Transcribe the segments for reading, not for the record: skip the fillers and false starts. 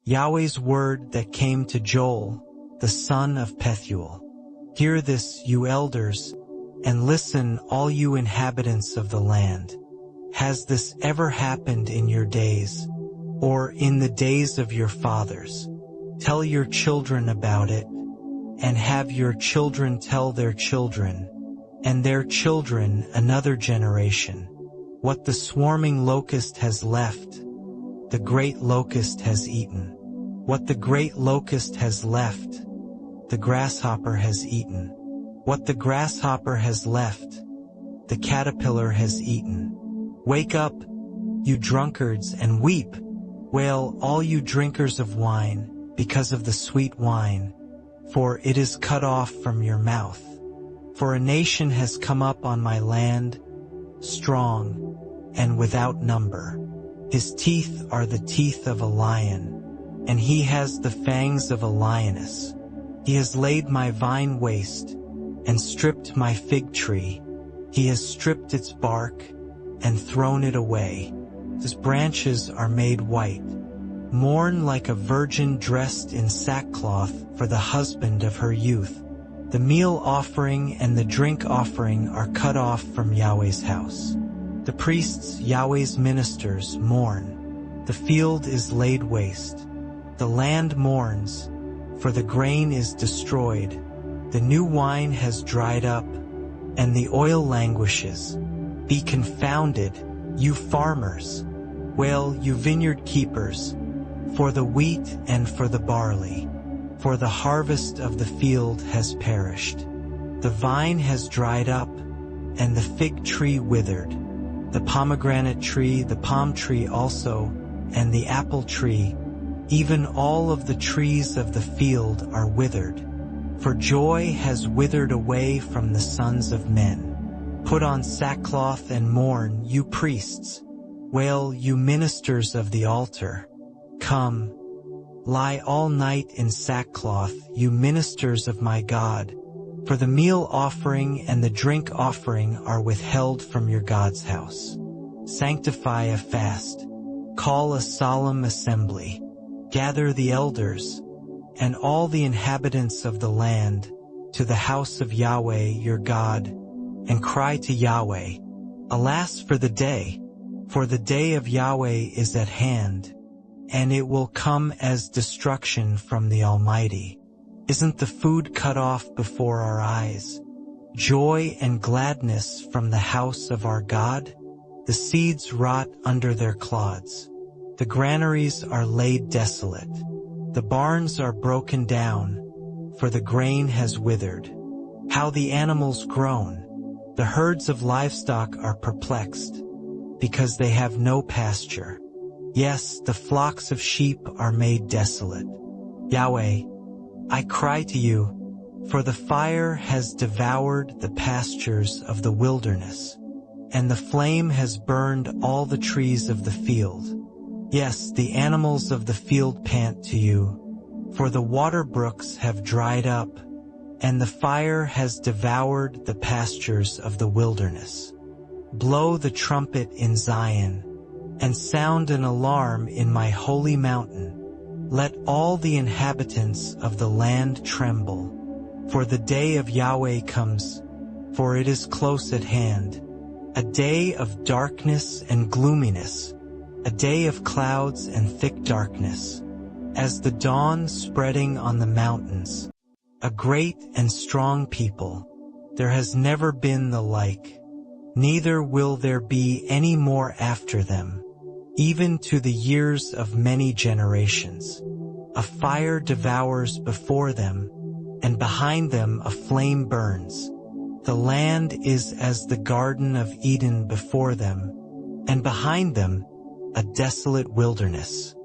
Yahweh's word that came to Joel, the son of Pethuel. Hear this, you elders, and listen, all you inhabitants of the land. Has this ever happened in your days, or in the days of your fathers? Tell your children about it, and have your children tell their children, and their children another generation. What the swarming locust has left, the great locust has eaten. What the great locust has left, the grasshopper has eaten. What the grasshopper has left, the caterpillar has eaten. Wake up, you drunkards, and weep. Wail, all you drinkers of wine, because of the sweet wine, for it is cut off from your mouth. For a nation has come up on my land, strong and without number. His teeth are the teeth of a lion, and he has the fangs of a lioness. He has laid my vine waste, and stripped my fig tree. He has stripped its bark, and thrown it away. His branches are made white. Mourn like a virgin dressed in sackcloth for the husband of her youth. The meal offering and the drink offering are cut off from Yahweh's house. The priests, Yahweh's ministers, mourn. The field is laid waste. The land mourns, for the grain is destroyed. The new wine has dried up, and the oil languishes. Be confounded, you farmers. Wail, you vineyard keepers, for the wheat and for the barley. For the harvest of the field has perished. The vine has dried up, and the fig tree withered. The pomegranate tree, the palm tree also, and the apple tree, even all of the trees of the field are withered. For joy has withered away from the sons of men. Put on sackcloth and mourn, you priests. Wail, you ministers of the altar. Come, lie all night in sackcloth, you ministers of my God. For the meal offering and the drink offering are withheld from your God's house. Sanctify a fast. Call a solemn assembly. Gather the elders and all the inhabitants of the land to the house of Yahweh your God, and cry to Yahweh. Alas for the day of Yahweh is at hand, and it will come as destruction from the Almighty. Isn't the food cut off before our eyes? Joy and gladness from the house of our God? The seeds rot under their clods. The granaries are laid desolate. The barns are broken down, for the grain has withered. How the animals groan! The herds of livestock are perplexed, because they have no pasture. Yes, the flocks of sheep are made desolate. Yahweh, I cry to you, for the fire has devoured the pastures of the wilderness, and the flame has burned all the trees of the field. Yes, the animals of the field pant to you, for the water brooks have dried up, and the fire has devoured the pastures of the wilderness. Blow the trumpet in Zion, and sound an alarm in my holy mountain. Let all the inhabitants of the land tremble, for the day of Yahweh comes, for it is close at hand, a day of darkness and gloominess, a day of clouds and thick darkness, as the dawn spreading on the mountains. A great and strong people, there has never been the like, neither will there be any more after them, even to the years of many generations. A fire devours before them, and behind them a flame burns. The land is as the Garden of Eden before them, and behind them a desolate wilderness.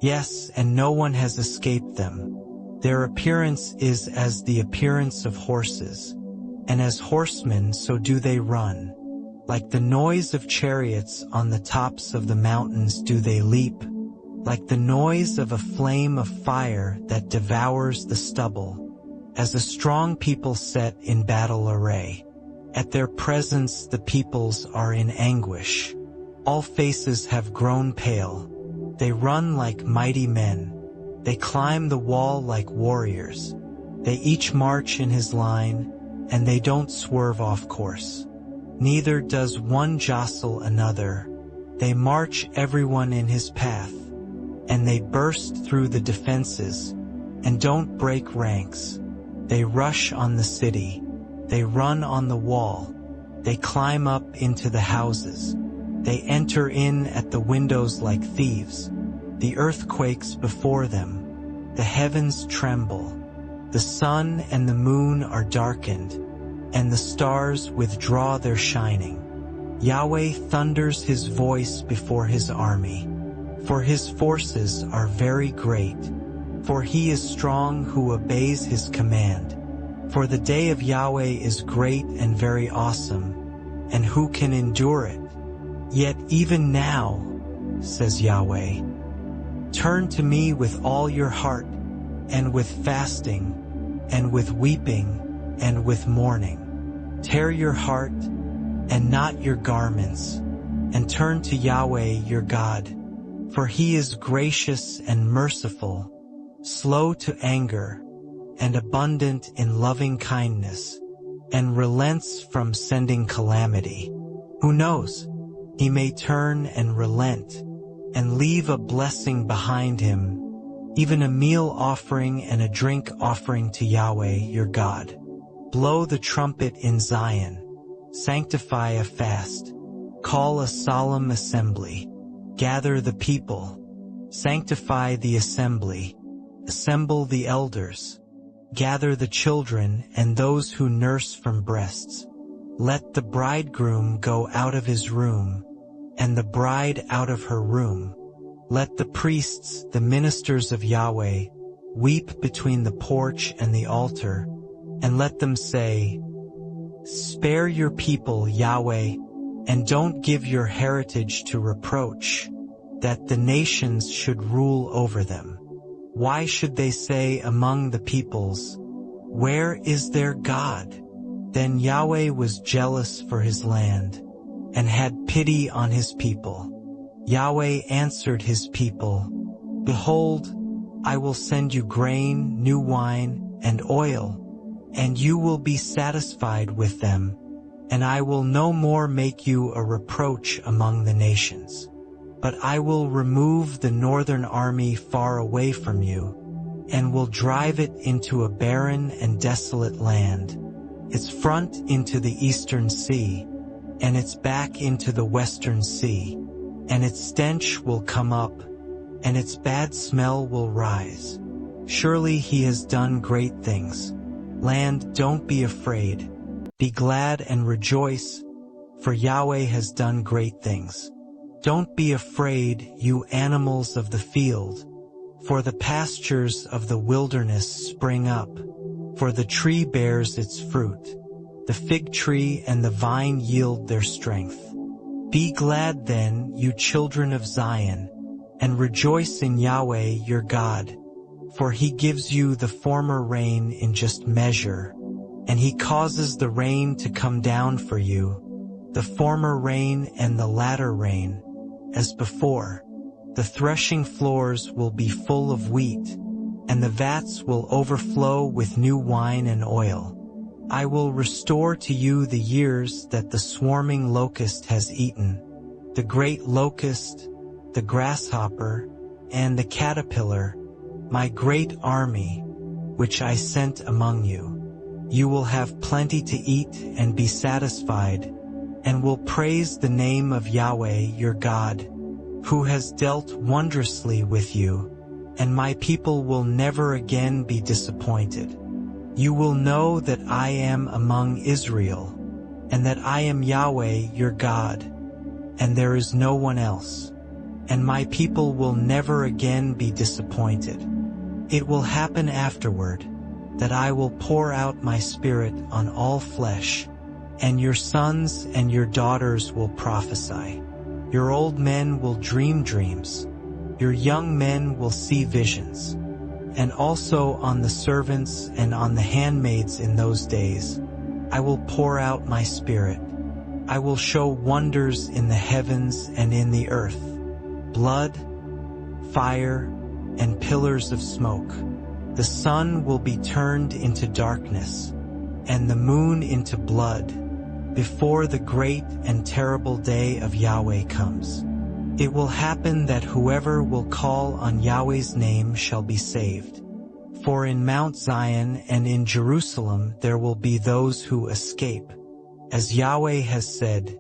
Yes, and no one has escaped them. Their appearance is as the appearance of horses, and as horsemen so do they run. Like the noise of chariots on the tops of the mountains do they leap, like the noise of a flame of fire that devours the stubble, as a strong people set in battle array. At their presence the peoples are in anguish. All faces have grown pale. They run like mighty men, They climb the wall like warriors. They each march in his line, and they don't swerve off course. Neither does one jostle another. They march everyone in his path, and they burst through the defenses, and don't break ranks. They rush on the city. They run on the wall. They climb up into the houses. They enter in at the windows like thieves. The earth quakes before them. The heavens tremble. The sun and the moon are darkened, and the stars withdraw their shining. Yahweh thunders his voice before his army, for his forces are very great. For he is strong who obeys his command. For the day of Yahweh is great and very awesome, and who can endure it? Yet even now, says Yahweh, turn to me with all your heart, and with fasting, and with weeping, and with mourning. Tear your heart, and not your garments, and turn to Yahweh your God. For he is gracious and merciful, slow to anger, and abundant in loving kindness, and relents from sending calamity. Who knows? He may turn and relent, and leave a blessing behind him, even a meal offering and a drink offering to Yahweh your God. Blow the trumpet in Zion, sanctify a fast, call a solemn assembly, gather the people, sanctify the assembly, assemble the elders, gather the children and those who nurse from breasts. Let the bridegroom go out of his room, and the bride out of her room. Let the priests, the ministers of Yahweh, weep between the porch and the altar, and let them say, spare your people, Yahweh, and don't give your heritage to reproach, that the nations should rule over them. Why should they say among the peoples, where is their God? Then Yahweh was jealous for his land, and had pity on his people. Yahweh answered his people, behold, I will send you grain, new wine, and oil, and you will be satisfied with them, and I will no more make you a reproach among the nations. But I will remove the northern army far away from you, and will drive it into a barren and desolate land, its front into the eastern sea, and its back into the western sea, and its stench will come up, and its bad smell will rise. Surely he has done great things. Land, don't be afraid. Be glad and rejoice, for Yahweh has done great things. Don't be afraid, you animals of the field, for the pastures of the wilderness spring up, for the tree bears its fruit. The fig tree and the vine yield their strength. Be glad then, you children of Zion, and rejoice in Yahweh your God, for he gives you the former rain in just measure, and he causes the rain to come down for you, the former rain and the latter rain, as before. The threshing floors will be full of wheat, and the vats will overflow with new wine and oil. I will restore to you the years that the swarming locust has eaten, the great locust, the grasshopper, and the caterpillar, my great army, which I sent among you. You will have plenty to eat and be satisfied, and will praise the name of Yahweh your God, who has dealt wondrously with you, and my people will never again be disappointed. You will know that I am among Israel, and that I am Yahweh your God, and there is no one else, and my people will never again be disappointed. It will happen afterward, that I will pour out my spirit on all flesh, and your sons and your daughters will prophesy. Your old men will dream dreams, your young men will see visions. And also on the servants and on the handmaids in those days, I will pour out my spirit. I will show wonders in the heavens and in the earth, blood, fire, and pillars of smoke. The sun will be turned into darkness, and the moon into blood, before the great and terrible day of Yahweh comes. It will happen that whoever will call on Yahweh's name shall be saved. For in Mount Zion and in Jerusalem there will be those who escape, as Yahweh has said,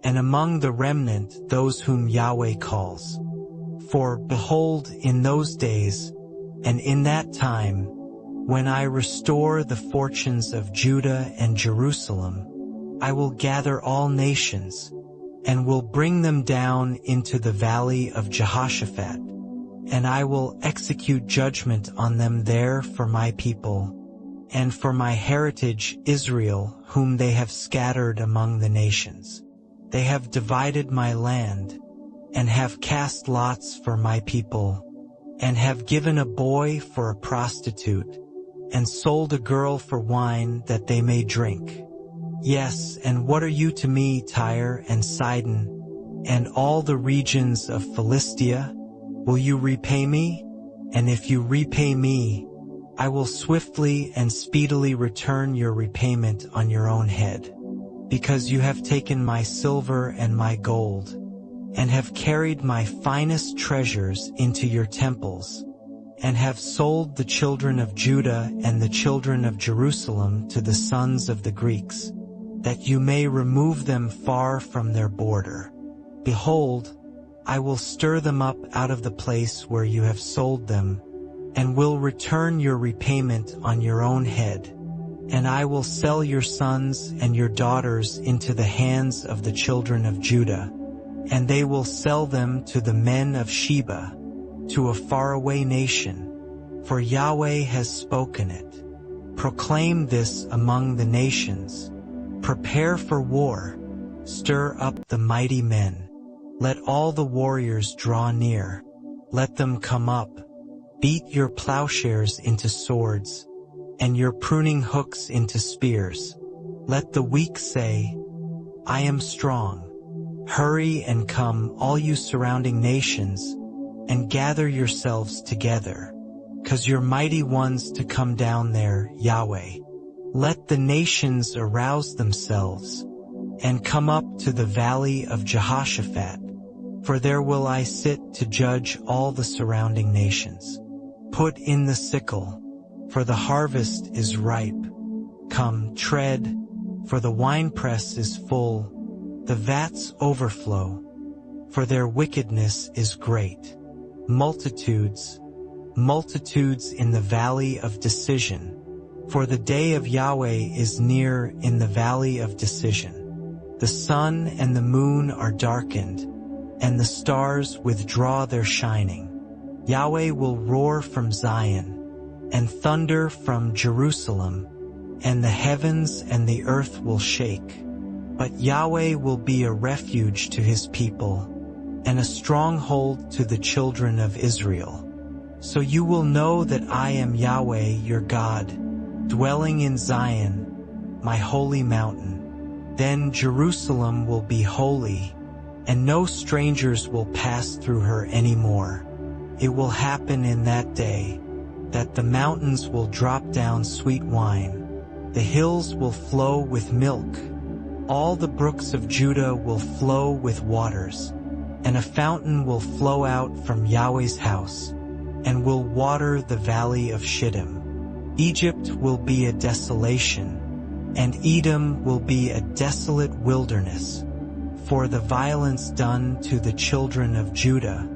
and among the remnant those whom Yahweh calls. For behold, in those days, and in that time, when I restore the fortunes of Judah and Jerusalem, I will gather all nations, and will bring them down into the valley of Jehoshaphat, and I will execute judgment on them there for my people, and for my heritage Israel, whom they have scattered among the nations. They have divided my land, and have cast lots for my people, and have given a boy for a prostitute, and sold a girl for wine that they may drink. Yes, and what are you to me, Tyre and Sidon, and all the regions of Philistia? Will you repay me? And if you repay me, I will swiftly and speedily return your repayment on your own head. Because you have taken my silver and my gold, and have carried my finest treasures into your temples, and have sold the children of Judah and the children of Jerusalem to the sons of the Greeks, that you may remove them far from their border. Behold, I will stir them up out of the place where you have sold them, and will return your repayment on your own head. And I will sell your sons and your daughters into the hands of the children of Judah, and they will sell them to the men of Sheba, to a faraway nation, for Yahweh has spoken it. Proclaim this among the nations. Prepare for war. Stir up the mighty men. Let all the warriors draw near. Let them come up. Beat your plowshares into swords, and your pruning hooks into spears. Let the weak say, I am strong. Hurry and come, all you surrounding nations, and gather yourselves together, 'cause your mighty ones to come down there, Yahweh. Let the nations arouse themselves, and come up to the valley of Jehoshaphat, for there will I sit to judge all the surrounding nations. Put in the sickle, for the harvest is ripe. Come, tread, for the winepress is full, the vats overflow, for their wickedness is great. Multitudes, multitudes in the valley of decision, for the day of Yahweh is near in the valley of decision. The sun and the moon are darkened, and the stars withdraw their shining. Yahweh will roar from Zion, and thunder from Jerusalem, and the heavens and the earth will shake. But Yahweh will be a refuge to his people, and a stronghold to the children of Israel. So you will know that I am Yahweh your God, dwelling in Zion, my holy mountain. Then Jerusalem will be holy, and no strangers will pass through her anymore. It will happen in that day, that the mountains will drop down sweet wine, the hills will flow with milk, all the brooks of Judah will flow with waters, and a fountain will flow out from Yahweh's house, and will water the valley of Shittim. Egypt will be a desolation, and Edom will be a desolate wilderness, for the violence done to the children of Judah,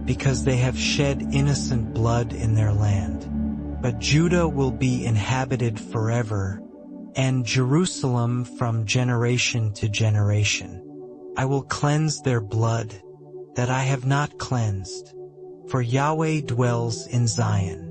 because they have shed innocent blood in their land. But Judah will be inhabited forever, and Jerusalem from generation to generation. I will cleanse their blood, that I have not cleansed, for Yahweh dwells in Zion.